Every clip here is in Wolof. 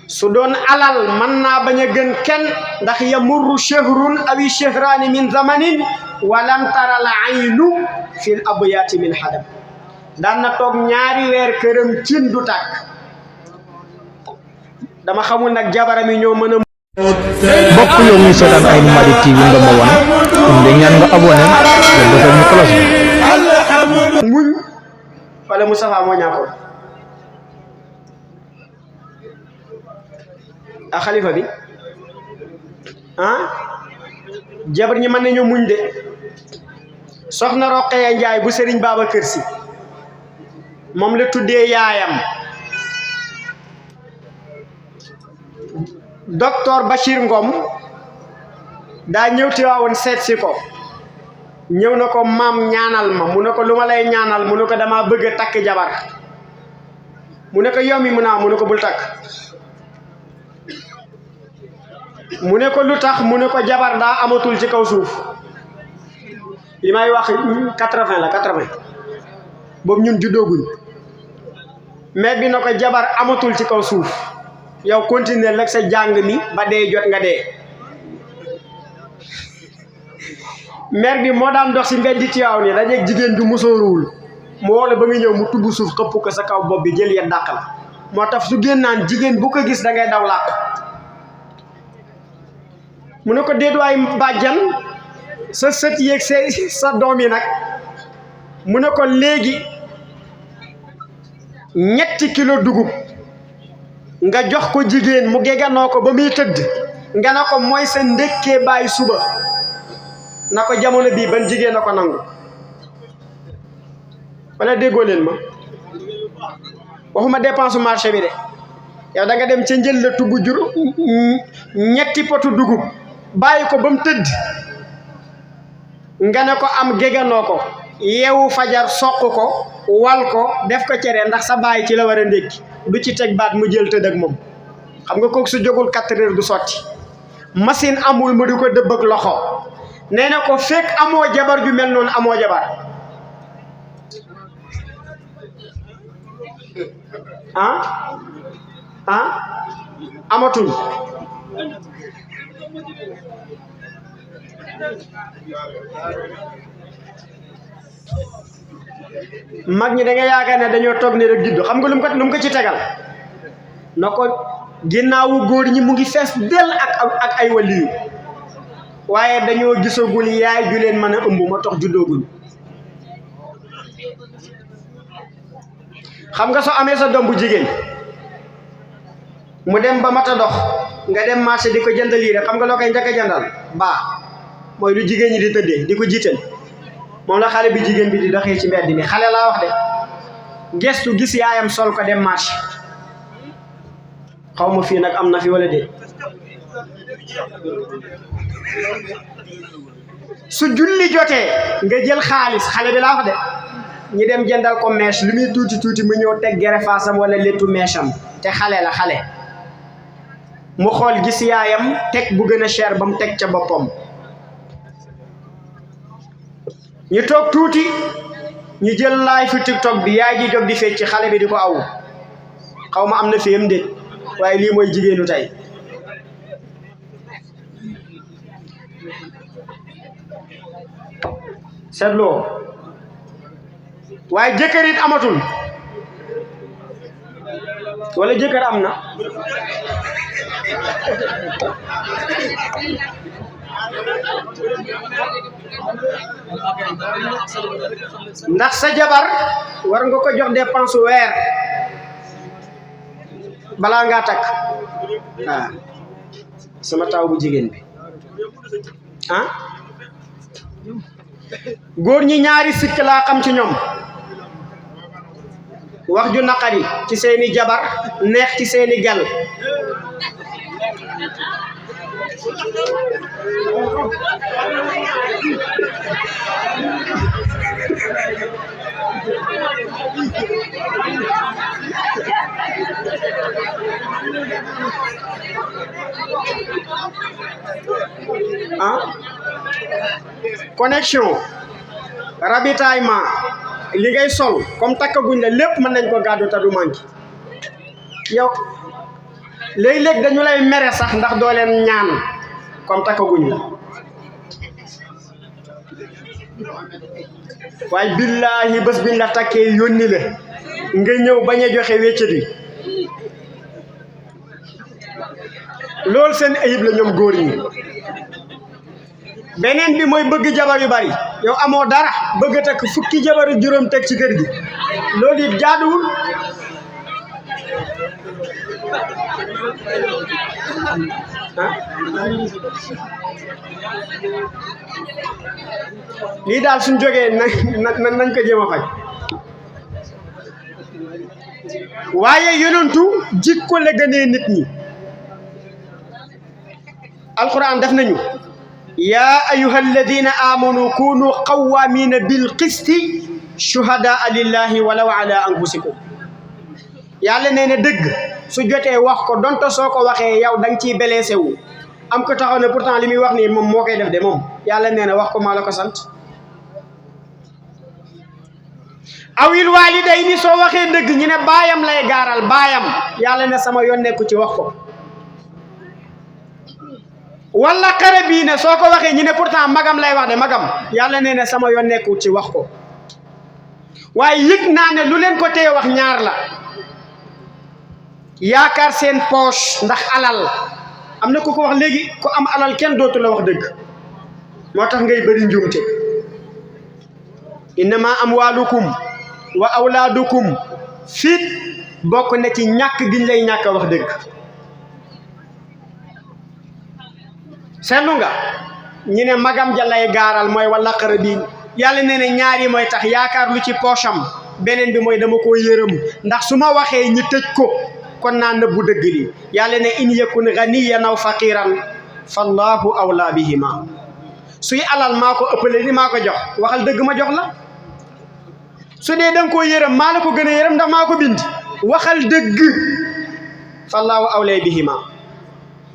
su doon alal mën naa bañ a gën kenn ndax yamurru shahrun awi shahraani min zamanin walam tara la aynu fil abyaati min hadam daan na toog ñaari weer këram cin du tàkk dama xamul nag jabaram yi ñoo mën a bokk yow mi seetaan ay Malick TV nga ma wan ñu ñaan nga abonné te defal ñu cloche muñ wala Moustapha moo ñàkkoon a xalifa bi jabar ñi mën nañu muñ de soxna Roqaya Njaay bu Sëriñ Babacar Si moom la tuddee yaayam docteur Bachir Ngom daa ñëw Tiwaawoon seet si ko ñëw na ko maam ñaanal ma mu ne ko lu ma lay ñaanal mu ne ko dama bëgg a takk jabar mu ne ko yow mi mu ne ko bul takk mu ne ko lu tax mu ne ko jabar daa amatul ci kaw suuf li may wax 80 la 80 boobu ñun juddooguñ mais bi na ko jabar amatul ci kaw suuf yow continuer rek sa jàng mi ba dee jot nga dee mère bi moo daan dox si mbeddi Tiwaawan ni dajeeg jigéen du musóoruwul mu woo la ba nga ñëw mu tubb suuf xëpp ko sa kaw bopp bi jël ya dàq la moo tax su génnaan jigéen bu ko gis da ngay daw làqu mu ne ko déedwaay bàjjan sa sët yeeg sa doom yi nag mu ne ko léegi 3 kilo dugub nga jox ko jigéen mu geganoo ko ba muy tëdd nga ne ko mooy sa ndékkee bàyyi suba na ko jamono bii ban jigéen na ko nangu wala déggoo leen ma waxuma dépense marché bi de yow da nga dem ca njël la tugg jur 3 potu dugub bàyyi ko ba mu tëdd nga ne ko am geganoo ko yeewu fajar soq ko wal ko def ko cere ndax sa bàyyi ci la war a ndékki du ci teg baat mu jël tëdd ak moom xam nga kooku su jógul 4 heures du sotti machine amul mu di ko dëbb ak loxo nee na ko fekk amoo jabar ju mel noonu amoo jabar amatul mag ñi da nga yaakaar ne dañoo toog ne rek juddu xam nga lu mu ko ci tegal na ko ginnaawu góor ñi mu ngi fees del ak ay waliyu waaye dañoo gisagul yaay ju leen mën a ëmb moo tax juddoogul xam nga soo amee sa doom bu jigéen mu dem ba mat a dox nga dem marché di ko jënd lii rek xam nga loo koy njëkk a jëndal baa mooy lu jigéen ñi di tëddee di ko jiital moom la xale bi jigéen bi di doxee ci mbedd mi xale laa wax de gestu gis yaayam sol ko dem marché xaw ma fii nag am na fi wala déet su julli jotee nga jël xaalis xale bi laa wax de ñi dem jëndal ko mèche lu muy tuuti tuuti mu ñëw teg gerefaasam wala léttu mèche am te xale la xale mu xool gis yaayam teg bu gën a cher ba mu teg ca boppam ñu toog tuuti ñu jël live fi TikTok bi yaay ji jóg di fecc xale bi di ko aw xaw ma am na fiyam déet waaye lii mooy jigéenu tey seetloo waaye jëkkër it amatul wala jëkkër am na ndax sa jabar war nga ko jox dépense weer balaa ngaa takk sama taw bu jigéen bi góor ñi ñaari sikk laa xam ci ñoom wax ju naqari ci seeni jabar neex ci seeni gal connexion ravitaillement li ngay sol comme takkaguñ la lépp mën nañ ko gàddu ta du manqué léeg-léeg dañu lay mere sax ndax doo leen ñaan comme takkaguñ la waaye billaahi bés biñ la takkee yónni la nga ñëw bañ a joxe wéccet yi loolu seen ayib la ñoom góor ñi. beneen bi mooy bëgg jabar yu bari yow amoo dara bëgg takk fukki jabar yu juróom teg ci kër gi loolu it jaaduwul lii daal suñ jógee nañ ko jéem a faj waaye yonentu jikko la gënee nit ñi alquran def nañu yaa ayyuha alladina amanu kunu qawamina bilqisti shuhadaa lillahi walaw ala anfusikum yàlla nee na dëgg su jotee wax ko donte soo ko waxee yow da nga ciy blessé wu am ko taxaw ne pourtant li muy wax nii moom moo koy def de moom yàlla nee na wax ko maa la ko sant awil walidayni soo waxee dëgg ñu ne baayam lay gaaral baayam yàlla ne sama yoon nekku ci wax ko wala xare bii ne soo ko waxee ñu ne pourtant magam lay wax de magam yàlla nee na sama yoon nekku ci wax ko waaye yëg naa ne lu leen ko tee wax ñaar la yaakaar seen poche ndax alal am na ku ko wax léegi ku am alal kenn dootu la wax dëgg moo tax ngay bëri njuumte innama amwalukum wa awlaadukum fit bokk na ci ñàkk giñ lay ñàkk wax dëgg seetlu nga ñu ne magam ja lay gaaral mooy wala xara bi yàlla nee na ñaari mooy tax yaakaar lu ci poche am beneen bi mooy dama koo yërëm ndax su ma waxee ñi tëj ko kon naa nëbbu dëgg li yàlla ne in yakun ganiyan aw faqiran fallahu awla bihima suy alal maa ko ëppale di maa ko jox waxal dëgg ma jox la su dee danga koo yërëm maa la ko gën a yërëm ndax maa ko bind waxal dëgg fallahu awla bihima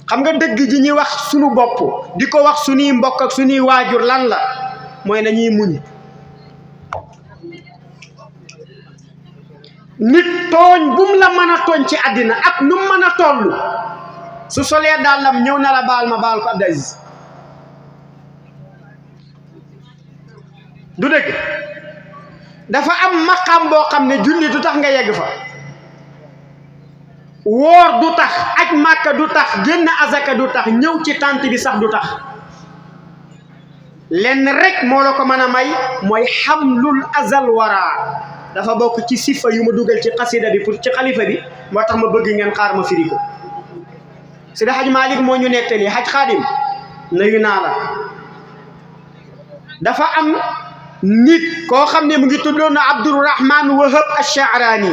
xam nga dëgg ji ñuy wax sunu bopp di ko wax suñuy mbokk ak suñuy waajur lan la mooy nañuy muñ nit tooñ bum la mën a tooñ ci àddina ak nu mën a toll su solee dàllam ñëw na la baal ma baal ko Abdou Aziz du dëgg dafa am maqam boo xam ne julli du tax nga yegg fa woor du tax aj màkka du tax génn azaka du tax ñëw ci tànt bi sax du tax lenn rek moo la ko mën a may mooy xamlul azal wara dafa bokk ci sifa yu ma dugal ci xasida bi pour ci xalifa bi moo tax ma bëgg ngeen xaar ma firi ko Seydi Haj Malick moo ñu nettali Haj Xaadim nuyu naa la dafa am nit koo xam ne mu ngi tuddoon Abdurrahman Wahab Ash-Sha'rani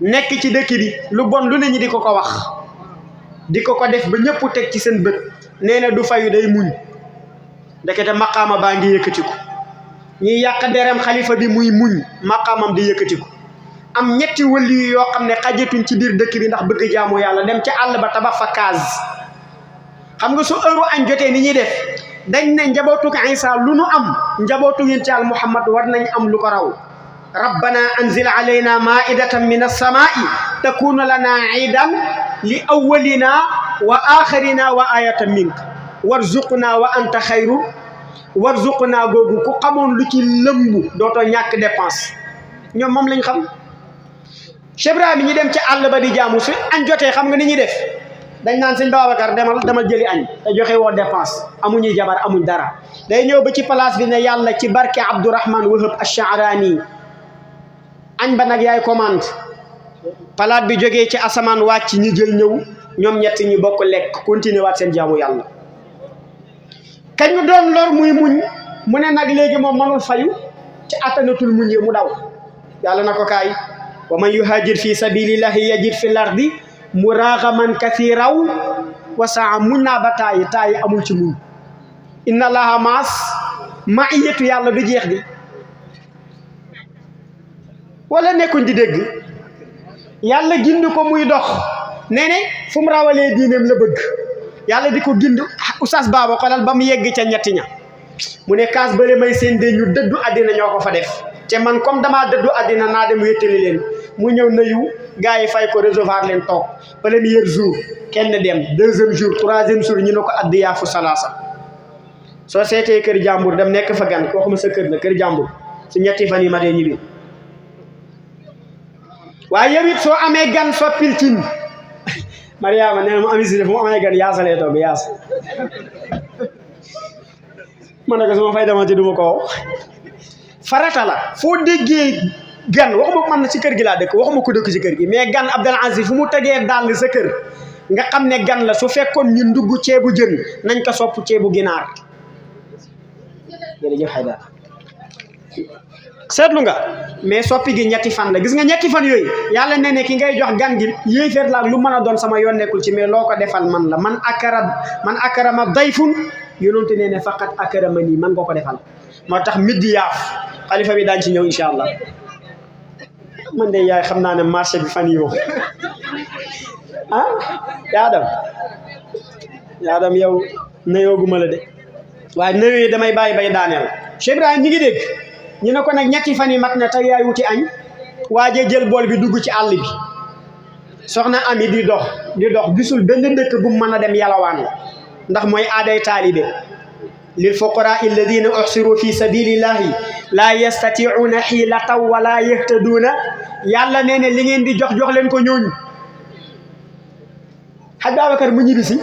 nekk ci dëkk bi lu bon lu ne ñi di ko ko wax di ko ko def ba ñëpp teg ci seen bët nee na du fayu day muñ ndekete maqaama baa ngi yëkkatiku ñuy yàq derem xalifa bi muy muñ maqaamam di yëkkatiku am ñetti wëli yoo xam ne xajatuñ ci biir dëkk bi ndax bëgg jaamu yàlla dem ci àll ba tabax fa kaas xam nga su heure añ jotee ni ñuy def dañ ne njabootu Isa lu nu am njabootu yonent Yàlla Muhammad war nañ am lu ko raw rabbana anzil alayna maidatan min as-samaa'i takunu lana iidan li awwalina wa axirina wa ayatan minka warzuqna wa anta xayru warzuqna googu ku xamoon lu ci lëmbu dootoo ñàkk dépense ñoom moom lañ xam Cheikh Ibrahima ñi dem ci àll ba di jaamu su añ jotee xam nga ni ñuy def dañ naan sëñ Babacar demal jëli añ te joxe woo dépense amuñuy jabar amuñ dara day ñëw ba ci place bi ne yàlla ci barke Abdourahman Wahab Ash-Sha'rani añ ba nag yaay commande palaat bi jógee ci asamaan wàcc ñi jël ñëw ñoom ñett ñi bokk lekk continuer waat seen jaamu yàlla kañu doon lor muy muñ mu ne nag léegi moom mënul fayu ci attanatul muñ yi mu daw yàlla na ko kaay wa man yuhajir fi sabilillahi yajid fil ardi muragaman kathiraw wa saa muñ naa ba taayi amul ci muñ inna allaha maas maiyatu yàlla du jeex di wala nekkuñ di dégg yàlla gindi ko muy dox nee ne fu mu rawalee diineem la bëgg yàlla di ko gind oustaz baaba xolal ba mu yegg ca ñetti ña mu ne kaas bële may seen de ñu dëddu àddina ñoo ko fa def te man comme damaa dëddu àddina naa dem wéttali leen mu ñëw nuyu gars yi fay ko recevoir leen toog premier jour kenn dem deuxième jour troisième jour ñu ne ko addiyaafu salaasa soo seetee kër jàmbur dem nekk fa gan koo xam sa kër la kër jàmbur su ñetti fan yi ma dee ñibbi waaye yow it soo amee gan soppil cin Mariama nee na mu ami si fu mu amee gan yaasalee toog yaas ma ne ko su ma fay demante du ma ko farata la foo déggee gan waxuma man ci kër gi laa dëkk waxuma ko dëkk ci kër gi mais gan Abdel Aziz fu mu tegee dàll sa kër nga xam ne gan la su fekkoon ñu ndugg ceebu jën nañ ko sopp ceebu ginaar jërëjëf Xayda seetlu nga mais soppi gi ñetti fan la gis nga ñetti fan yooyu yàlla nee ne ki ngay jox gan gi yéeféer la lu mën a doon sama yoon nekkul ci mais loo ko defal man la man akarama dayfun yononte nee ne faqat akarama nii man nga ko defal moo tax middi yaaf xalifa bi daañ ci ñëw incha allah man de yaay xam naa ne marché bi fan yi moom yaadam yow nayooguma la de waaye nayo yi damay bàyyi bay daaneel Cheikh Ibrahima ñi ngi dégg ñu ne ko nag ñetti fan yi mat na tey yaay wuti añ waaje jël bool bi dugg ci àll bi soxna ami di dox gisul benn dëkk bu mu mën a dem yalawaan ndax mooy aaday taalibe lil fuqaraa alladina uxsiru fi sabilillahi laa yastatiuuna xiilatan wala yahtaduuna yàlla nee ne li ngeen di jox leen ko ñooñu xaj Babacar mu ñibbisi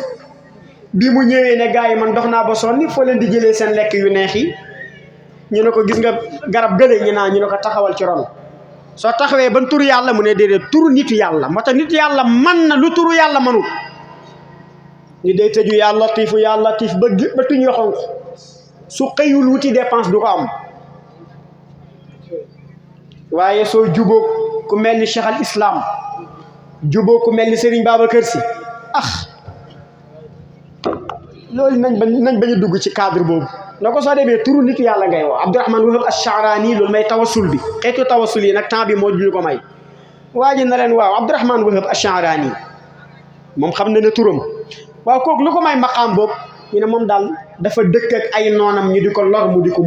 bi mu ñëwee ne gars yi man dox naa ba sonni foo leen di jëlee seen lekk yu neex yi ñu ne ko gis nga garab gële ñu ne ko taxawal ci ron soo taxawee ban turu yàlla mu ne déedéet turu nitu yàlla moo tax nitu yàlla man na lu turu yàlla manul ñu day tëju yaa latifu yaa latif ba tuñu xonq su xëyul wuti dépense du ko am waaye soo jubóog ku mel ni Cheikh al Islam jubóog ku mel ni Serigne Babacar Sy loolu nañ bañ a dugg ci cadre boobu na ko soo demee turu nitu yàlla ngay woo Abdourahman Wahab Ash-Sha'rani loolu may tawasul bi xeetu tawasul yi nag temps bi moo ñu ko may waa ji na leen waaw Abdourahman Wahab Ash-Sha'rani moom xam na ne turam waaw kooku lu ko may maqaam boobu ñu ne moom daal dafa dëkk ak ay noonam ñu di ko lor mu di ko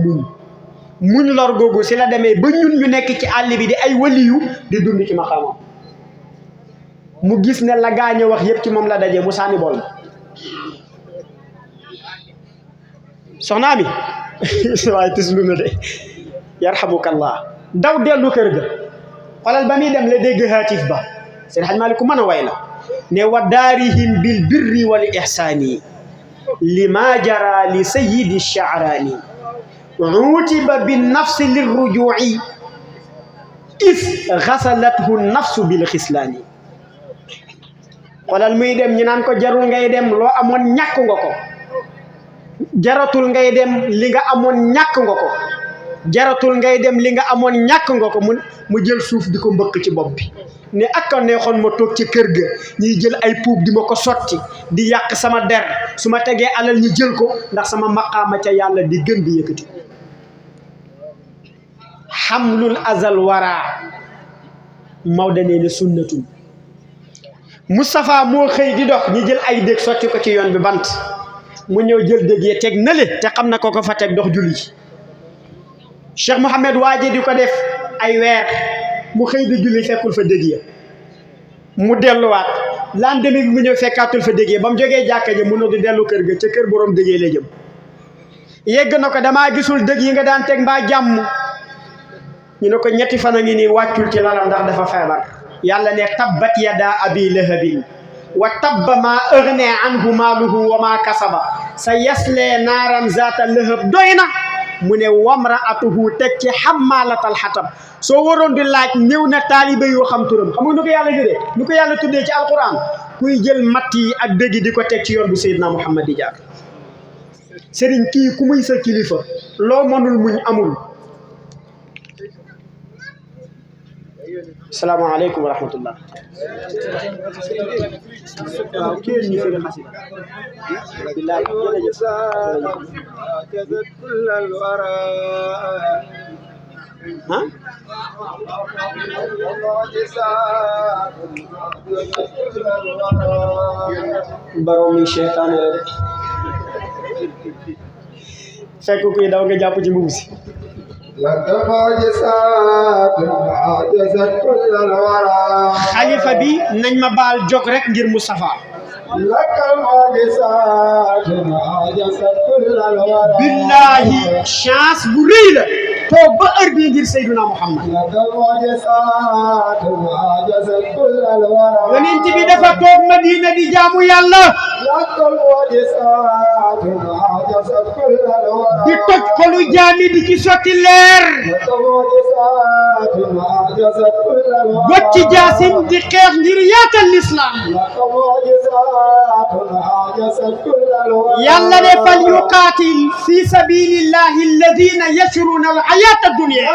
muñ lor googu si la demee ba ñun ñu nekk ci àll bi di ay waliyu di dund ci maqaamam mu gis ne la gaañ a wax yëpp ci moom la dajee mu sànni bool soxnaa mi waaye tislu na de yarhamukallah daw dellu kër ga xoolal ba muy dem la dégg haatif ba seen xaj Maalik ku mën a way la ne wa daarihim bil birri wal ihsaani lima jara li sayyidi Sha'raani utiba bin nafsi lirrujuu'i is xasalathu nafsu bil xislaani xoolal muy dem ñu naan ko jarul ngay dem loo amoon ñàkk nga ko jaratul ngay dem li nga amoon ñàkk nga ko jaratul ngay dem li nga amoon ñàkk nga ko mu jël suuf di ko mbëkk ci bopp bi ne ak a neexoon ma toog ci kër ga ñuy jël ay puub di ma ko sotti di yàq sama der su ma tegee alal ñu jël ko ndax sama maqaama ca yàlla di gën di yëkkati xamlul azal wara Maodo nee na sunnatun Moustapha moo xëy di dox ñu jël ay dég sotti ko ci yoon bi bant mu ñëw jël dég yi teg nale te xam na ko fa teg dox julli Cheikh Mouhamed waaje di ko def ay weer mu xëy di julli fekkul fa dég ya mu delluwaat lendemain bi mu ñëw fekkaatul fa dég ya ba mu jógee jàkka ji mu ne di dellu kër ga ca kër borom dég la jëm yegg na ko damaa gisul dég yi nga daan teg mbaa jàmm ñu ne ko ñetti fan a ngi nii wàccul ci lalam ndax dafa feebar yàlla ne tabbat yada abi lahabin wa tabba maa aghna anhu maaluhu wa maa kasaba sa yaslee naaran zaata lahab doy na mu ne wamraatuhu teg ci xammaalatal xatab soo waroon di laaj néew na taalibe yoo xam turam xam nga nu ko yàlla jëlee nu ko yàlla tuddee ci alquran kuy jël matt yi ak dëgg di ko teg ci yoon bu Seydina Muhammad di jaar sëriñ kii ku muy sa kilifa loo mënul muñ amul. salaamaaleykum wa rahmatullah. waaw kii ñu fi xasida billahi jërëjëf ah baro mi seytaane la de fekk kuy daw nga jàpp ci mbubu si xalifa bi nañ ma baal jóg rek ngir Moustapha billahi chance bu rëy la toog ba heure bii ngir Seydina Muhammad yonent bi dafa toog Madina di jaamu yàlla di toj xolu jaami di ci sotti leer bocci jaasim di xeex ngir yaatal l'islam yàlla ne fal yuqaatil fi sabilillahi alladina yashruna alxayata addunia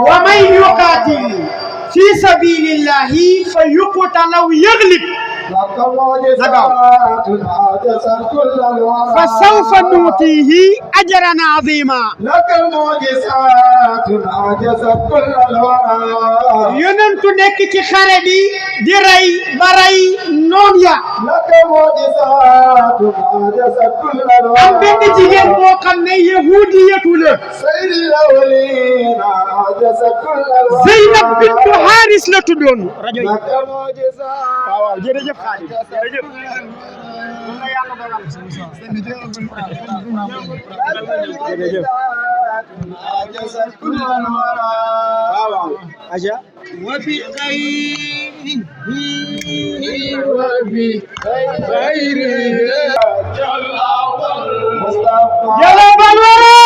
wa man yuqaatil fi sabilillahi fa yuqtal aw yaglib fa sawfa nuutihi ajran azima yonentu nekk ci xare bi di rey ba rey noon ya am benn jigéen boo xam ne yahudiyatu la Zeynab bintu Haris la tuddoon rajo yi waaw jërëjëf Xaadim jërëjëf jërëjëf waaw aja yàlla balwara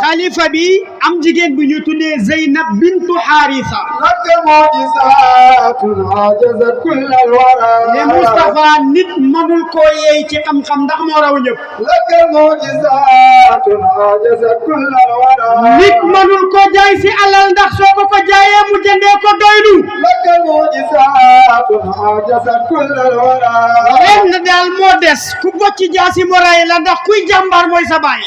xalifa bi am jigéen bu ñu tuddee Zeynab bintu Harisa ne Moustapha nit mënul koo yeey ci xam-xam ndax moo raw ñëpp nit mënul koo jaay si alal ndax soo ko jaayee mu jëndee ko doylu lenn daal moo des ku bocci jaasi mo ray la ndax kuy jàmbaar mooy sa baay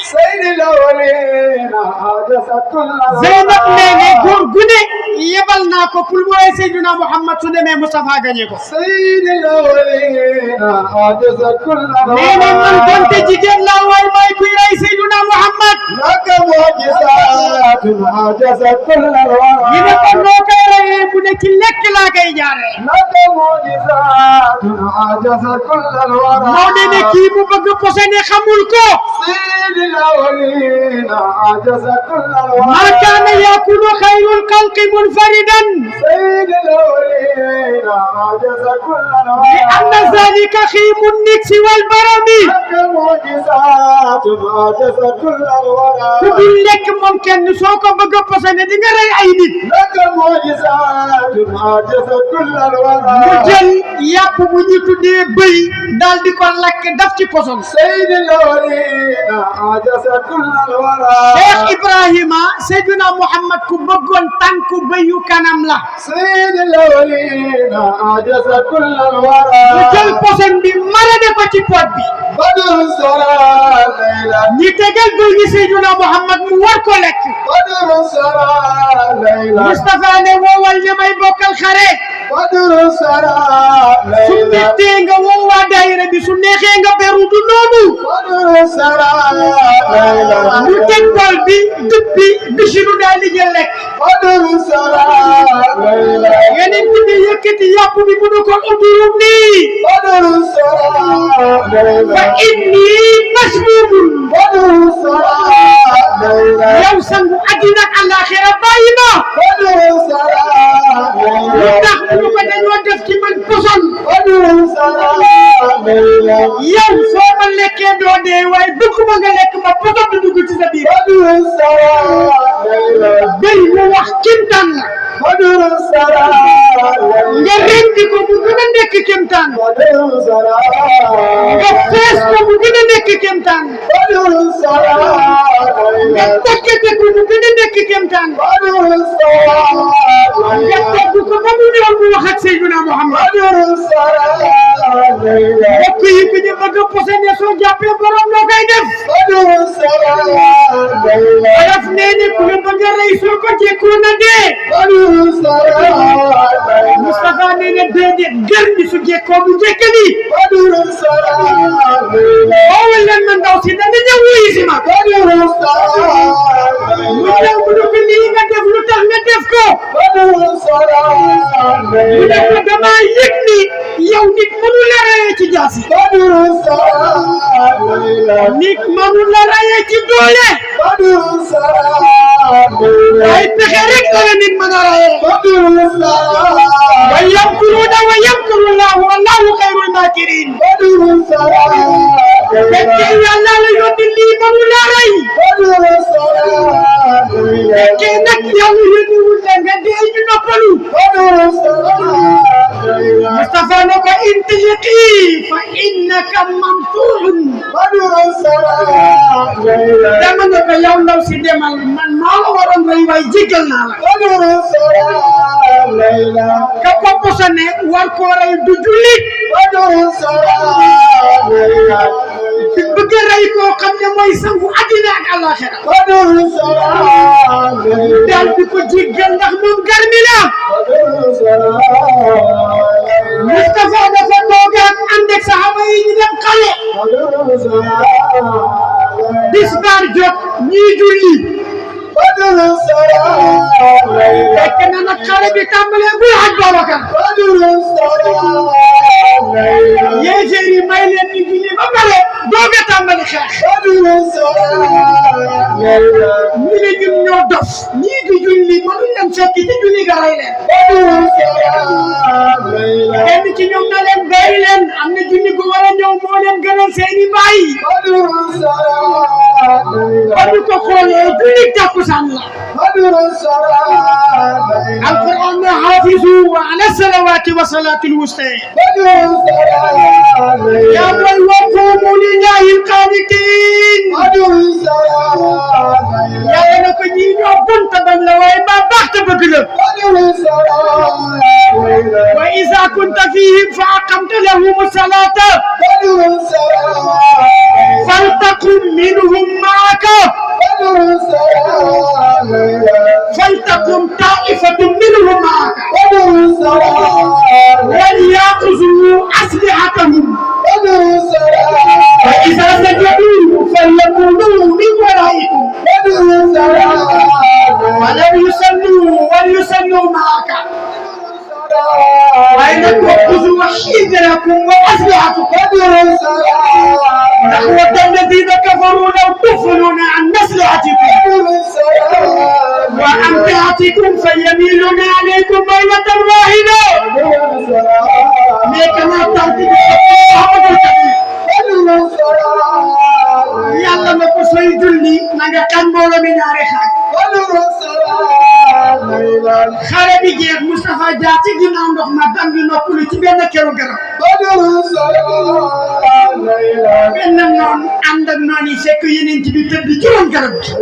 Zeynab nee ne góor gu ne yebal naa ko pour mooy Seydina Muhammad su demee Moustapha gañe ko nee ne man donte jigéen laa waay may kuy rey Seydina Muhammad ñu ne ko noo koy reyee mu ne ci lekk laa koy jaare moo de ne kii mu bëgg posone xamul ko ma kaana yakulu xayrul xalqi munfaridan li anna zalika xiimu niksi wal barami ku dul lekk moom kenn soo ko bëgg posone di nga rey ay nit mu jël yàpp bu ñu tuddee bëy daal di ko lakk daf ci poson Cheikh Ibrahima Seydina Muhammad ku bëggoon tànku bëyu kanam la mu jël poson bi marade ko ci pot bi ñi tegal bëy gi Seydina Muhammad mu war ko lekk Moustapha ne woowal ña may bokkal xare su mettee nga woowaa daayira bi su neexee nga beru du noonu mu teg bool bi duppi bisiru daal di jël lekk yeneen bi yëkkati yàpp bi mu ne ko udurum nii fa inni masmumun yow sangu àddina ak àllaaxira bàyyi ma lu tax mu ko dañoo def ci man poson yow soo ma lekkee doo dee waaye bëgguma nga lekk ma poson du dugg ci sa biir béy mu wax kimtaan la nga rendi ko mu gën a nekk kéemtaan nga fees ko mu gën a nekk kéemtaan nga takkate ko mu gën a nekk kéemtaan nga togg ko ba mu ñëw mu wax ak Seydina Muhammad mbokk yi ku ñu bëgg a posene soo jàppee borom loo koy def daf nee ne ku ñu bëgg a rey soo ko jekkoo na dee Moustapha nee na déedéet gër bi su jekkoo bu jekkali woowal leen ma ndaw si dana ñëw wuyu si ma mu ñëw mu ne ko lii nga def lu tax nga def ko mu ne ko damaa yëg ni yow nit mënu la rayee ci jaasi nit mënu la rayee ci doole ay pexe rek la nit mën a rayee wa yamkuruuna wa yamkuru llaahu wallaahu xayrul maakirin fekkee yàlla la yónni lii mënu la rey fekkee nag yàlla yónni wul la nga dee ñu noppalu Moustapha ne ko intiliqi fa innaka mamtuun dama ne ko yow ndaw si demal man maa la waroon rey waaye jéggal naa la ka ko posone war koo rey du jullit bëgg rey koo xam ne mooy sangu àddina ak àllaaxira daal di ko jéggal ndax moom garmi la Moustapha dafa toogaat ànd ak saxaaba yi ñu dem xale tisbaar jot ñuy julli fekk na nag xale bi tàmbalee bul xaj Babacar yéeféer yi may leen ñu julli ba pare doog a tàmbali xeex ñu ne ñun ñoo dof ñii di julli mënuñ leen fekk ci julli ga rey leen kenn ci ñoom na leen bàyyi leen am na julli gu war a ñëw moo leen gënal seeni baay ba ñu ko xoolee julli takkusaan la alquran ne hafizu ala salawati wa salatil wusta ya boy wa qumu lillahi qanitin yàlla na ko ñi ñoo bunta bañ la waaye ba baax te bëgg la wa iza kunta fihim fa aqamta lahum salata faltaqum minhum ma'aka فلتقم طائفة منهم معك وليأخذوا أسلحتهم فإذا سجدوا فليكونوا من ورائكم وليصلوا معك وإن تأخذوا حذركم وأسلحتكم نحو الذين كفروا لو تغفلون عن أسلحتكم وأمتعتكم فيميلون عليكم ميلة واحدة كما تعطي yàlla na ko sooy julli na nga kan mbooloo mi ñaari xaaj xare bi jeex Moustapha jaar ci ginnaaw ndox ma dam di noppalu ci benn keru garab benn noon ànd ak noon yi fekk yeneen bi tëdd juróom garab gi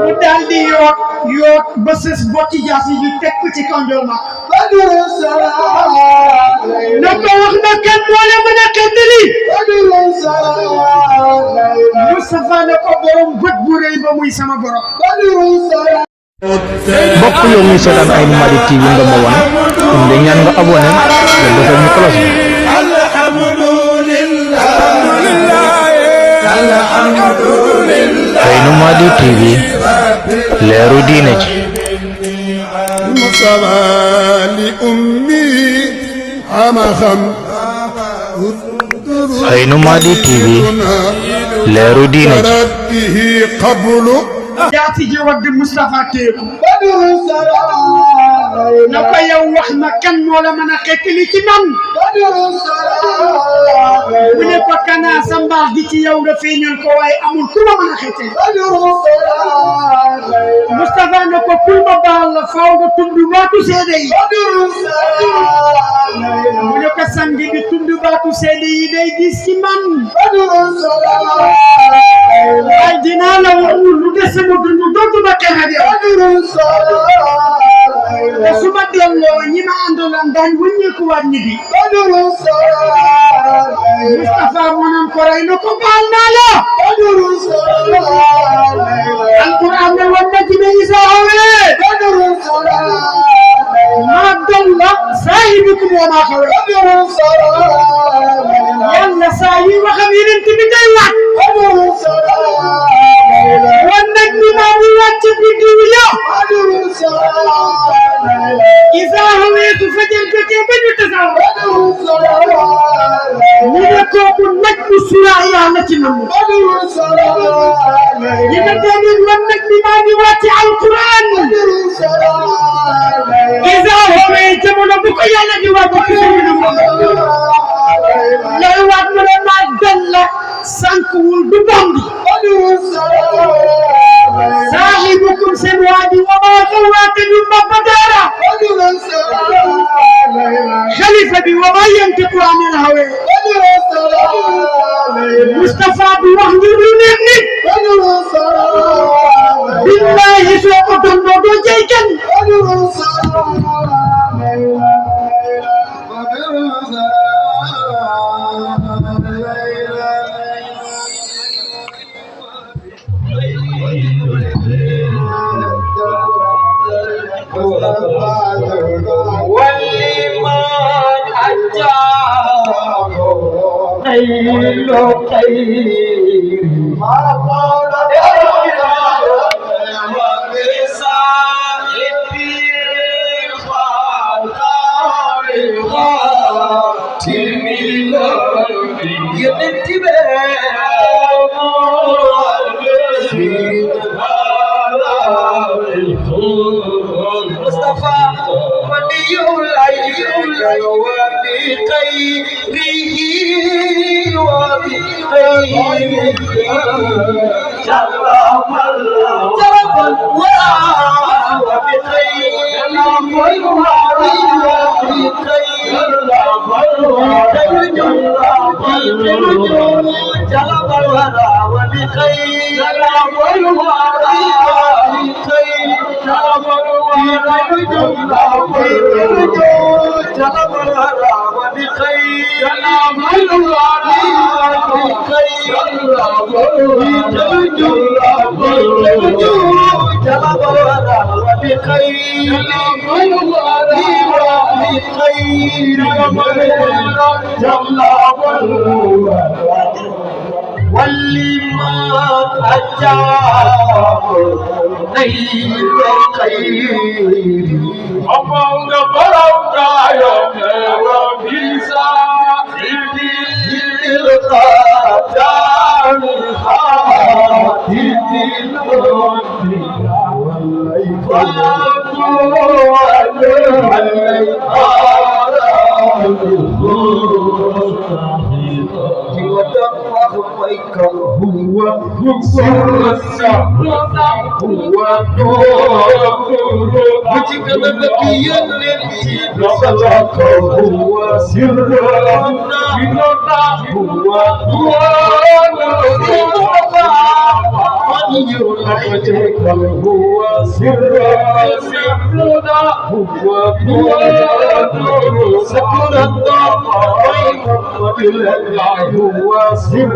mu daal di yoot ba sës bocci jaas yi ñu teg ko ci kaw njool ma na ko wax na kan moo la mën a xettali Moustapha ne ko borom bët bu rëy ba muy sama borom bokk yow mi seetaan ay Mady TV nga ma wan inde ñaan nga abonné nga defal ñu cloche Aynu Mady TV leeru diine ji Aynu Mady TV leeru diine ji jaati ji wagg Moustapha teeku na ko yow wax ma kan moo la mën a xettali ci man mu ne ko kanaa sa mbaax gi ci yow nga feeñal ko waaye amul ku ma mën a xettali Moustapha ne ko kul ma baal la faaw nga tudd baatu seede yi mu ne ko sang bi tudd baatu seede yi day gis ci man waaye dinaa la wax lu des sama dund dootuma xeex ak yow te su ma delloo ñi ma àndaloon daañ wëññeekuwaat ñi bi Moustapha mu naan ko rey na ko baal naa la alquran ne woon na ci ne Isa xawee maa dalla saahibukum wa maa xawee yàlla saa yi waxam yeneen bi day waat wan nag ni maa ngi wàcc biddiw ya Isa xawee su fajar jotee ba ñu tasaaroo ñu ne kooku nag mu suraa yàlla ci namu ñu ne déedéet wan nag ni maa ngi wàcc alquran Isa xawee jamono bu ko yàlla di wàcc ci suñu namu lay waat mu ne maa dalla sànkuwul du bandi saahibukum seen waadi wa maa xawaate du mbabba daara xalifa bi wa maa yantiqu anil hawa Moustapha bi wax ngir lu neex nit billahi soo ko dondoo doo jey kenn ولمن أجاب خير خير ما قال مصطفى ولي الله وبخيره وبخيره جل ولما أجاب نيل خير أمون بركة يوم وبيسا إدي الخاتم إدي هو سر السر هو نور وجهك النبي الذي صدق هو سر هو هو سر هو سكن الضعف هو سر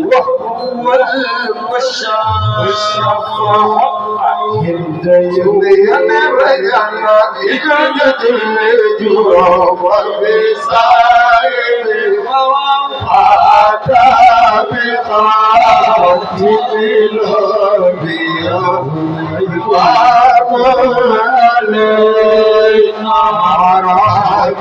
وهو المشافع أنا رجعنا إجازة الجواب والبسائل حتى بقاتل الأنبياء وعلينا عراك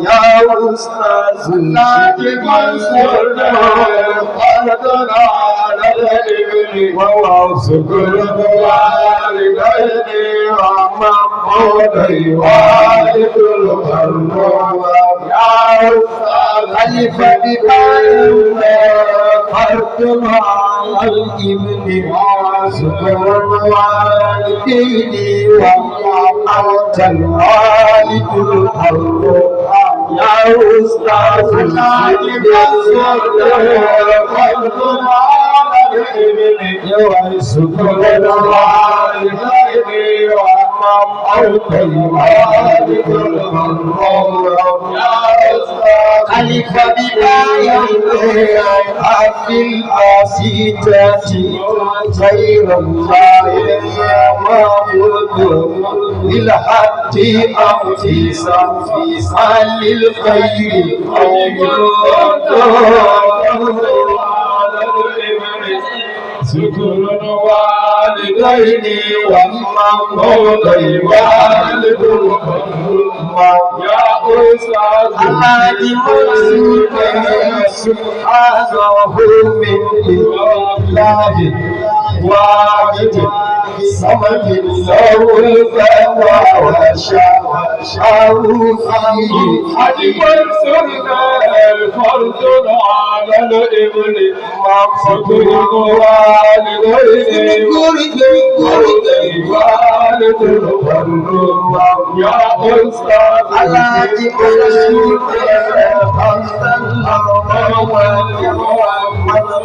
يا أستاذ وشكر الوالدين ومقبول والد القلوب يا خليفة بقلب فرد على الابن وشكر الوالدين وأنت الوالد القلوب يا أستاذ العالم وشكر الوالدين خليفة ببايعه في الأسيتة خير الله معبود بالحق أمتيسا في سال الخير شكر الوالدين ومقبول والد القلوب يا أستاذ الهادي منصور سبحانه من الله واحد صمد له الفتوى وشاء فيه حجب السنة فرد على الابن مقصد الوالدين والد القلوب يا أستاذ الهادي منصور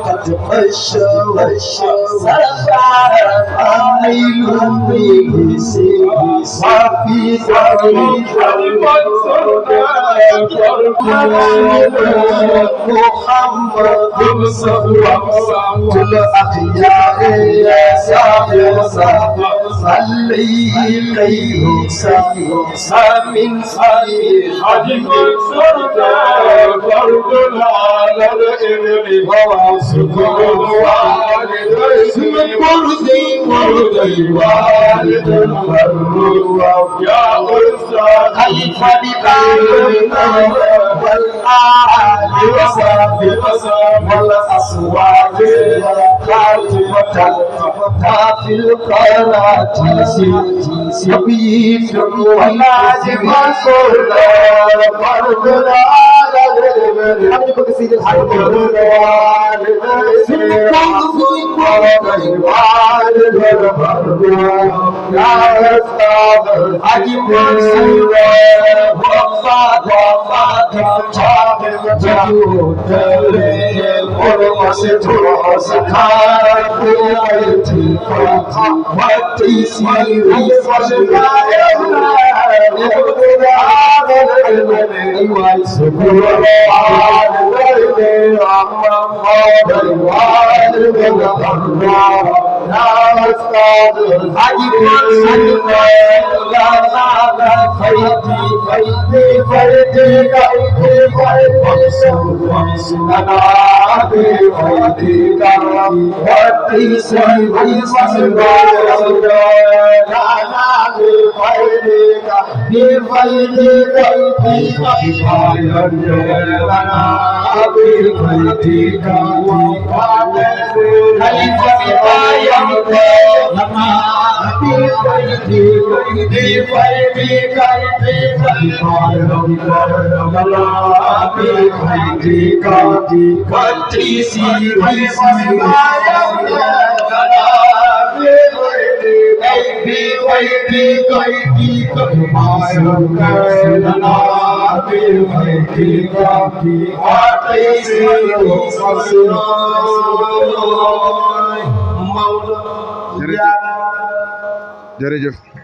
قد خشى عيل وفي ذلك محمد صفوة الأخيار يا صاحب صلي خير من صلي حجم السردة فرد على الإبن وشكر الوالدين والد القلوب يا أستاذ خليفة ببايعه والآل وصحبه والأصوات والخاتمة في القناة يبيت ونازم صلى فرد على الإبن jërëjëf